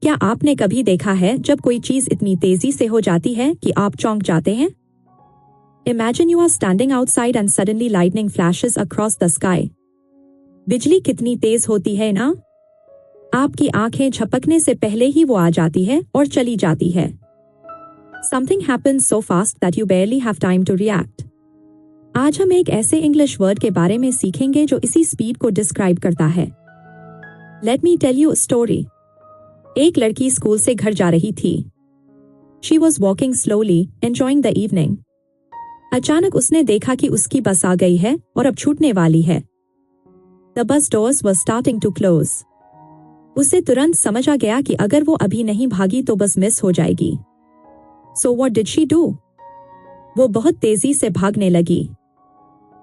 क्या आपने कभी देखा है जब कोई चीज इतनी तेजी से हो जाती है कि आप चौंक जाते हैं? Imagine you are standing outside and suddenly lightning flashes across the sky. बिजली कितनी तेज होती है ना? आपकी आंखें झपकने से पहले ही वो आ जाती है और चली जाती है. Something happens so fast that you barely have time to react. आज हम एक ऐसे इंग्लिश वर्ड के बारे में सीखेंगे जो इसी स्पीड को डिस्क्राइब करता है. Let me tell you a story. एक लड़की स्कूल से घर जा रही थी. She was walking slowly, enjoying the evening. अचानक उसने देखा कि उसकी बस आ गई है और अब छूटने वाली है. The bus doors were starting to close. उसे तुरंत समझ आ गया कि अगर वो अभी नहीं भागी तो बस मिस हो जाएगी. So what did she do? वो बहुत तेजी से भागने लगी.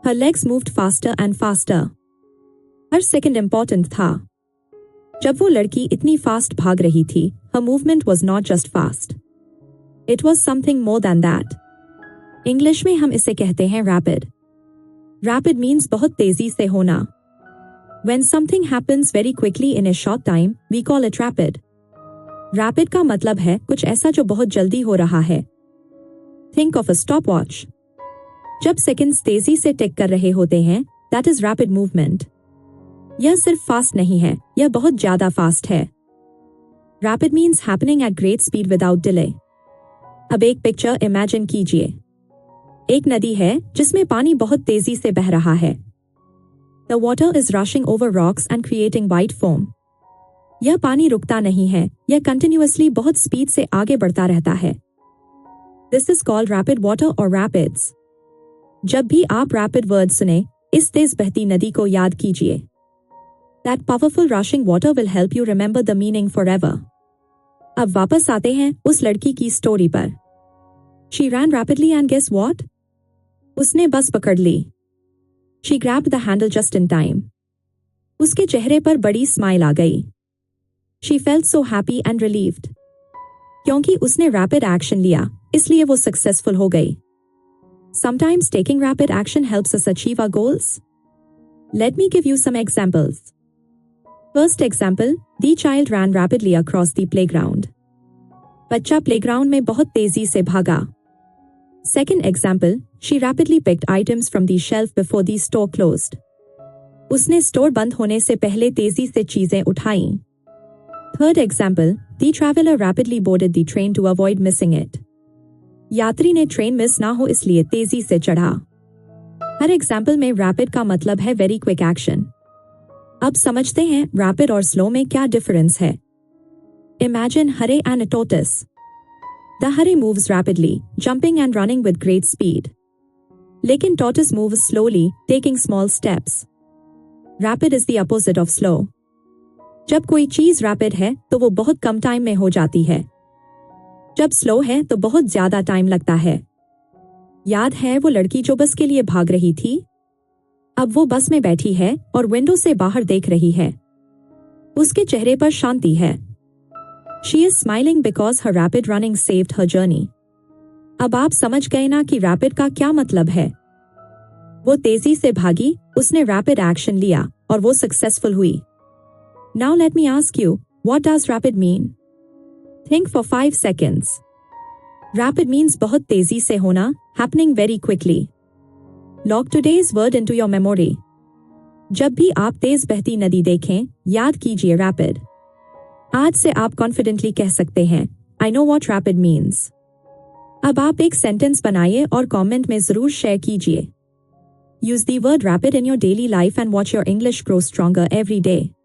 Her legs moved faster and faster. Her second important था. जब वो लड़की इतनी फास्ट भाग रही थी, her movement was not just fast. It was something more than that. English में हम इसे कहते हैं rapid. Rapid means बहुत तेजी से होना. When something happens very quickly in a short time, we call it rapid. Rapid का मतलब है कुछ ऐसा जो बहुत जल्दी हो रहा है. Think of a stopwatch. जब सेकंड्स तेजी से टिक कर रहे होते हैं, that is rapid movement. यह सिर्फ फास्ट नहीं है, यह बहुत ज्यादा फास्ट है. Rapid means happening at great speed without delay. अब एक पिक्चर इमेजिन कीजिए. एक नदी है जिसमें पानी बहुत तेजी से बह रहा है. The water is rushing over rocks and creating white foam. यह पानी रुकता नहीं है, यह कंटिन्यूअसली बहुत स्पीड से आगे बढ़ता रहता है. This is called rapid water or rapids. जब भी आप rapid वर्ड सुने, इस तेज बहती नदी को याद कीजिए. That powerful rushing water will help you remember the meaning forever. अब वापस आते हैं उस लड़की की स्टोरी पर. She ran rapidly and guess what? उसने बस पकड़ ली. She grabbed the handle just in time. उसके चेहरे पर बड़ी स्माइल आ गई. She felt so happy and relieved. क्योंकि उसने rapid action लिया, इसलिए वो सक्सेसफुल हो गई. Sometimes taking rapid action helps us achieve our goals. Let me give you some examples. First example, the child ran rapidly across the playground. बच्चा playground में बहुत तेजी से भागा. Second example, she rapidly picked items from the shelf before the store closed. उसने store बंद होने से पहले तेजी से चीजें उठाईं. Third example, the traveler rapidly boarded the train to avoid missing it. यात्री ने ट्रेन मिस ना हो इसलिए तेजी से चढ़ा. हर एग्जाम्पल में रैपिड का मतलब है वेरी क्विक एक्शन. अब समझते हैं रैपिड और स्लो में क्या डिफरेंस है. Imagine hare and a tortoise. The hare moves rapidly, jumping and running with great speed. लेकिन tortoise moves slowly, taking small steps. Rapid is the opposite of slow. जब कोई चीज रैपिड है तो वो बहुत कम टाइम में हो जाती है. जब स्लो है तो बहुत ज्यादा टाइम लगता है. याद है वो लड़की जो बस के लिए भाग रही थी? अब वो बस में बैठी है और विंडो से बाहर देख रही है. उसके चेहरे पर शांति है. She is smiling because her rapid running saved her journey. अब आप समझ गए ना कि रैपिड का क्या मतलब है. वो तेजी से भागी, उसने रैपिड एक्शन लिया और वो सक्सेसफुल हुई. Now let me ask you, what does rapid mean? Think for 5 seconds. Rapid means बहुत तेजी से होना, happening very quickly. Lock today's word into your memory. जब भी आप तेज बहती नदी देखें, याद कीजिए रैपिड. आज से आप कॉन्फिडेंटली कह सकते हैं, I know what rapid means. अब आप एक सेंटेंस बनाइए और कमेंट में जरूर शेयर कीजिए. Use the word rapid in your daily life and watch your English grow stronger every day.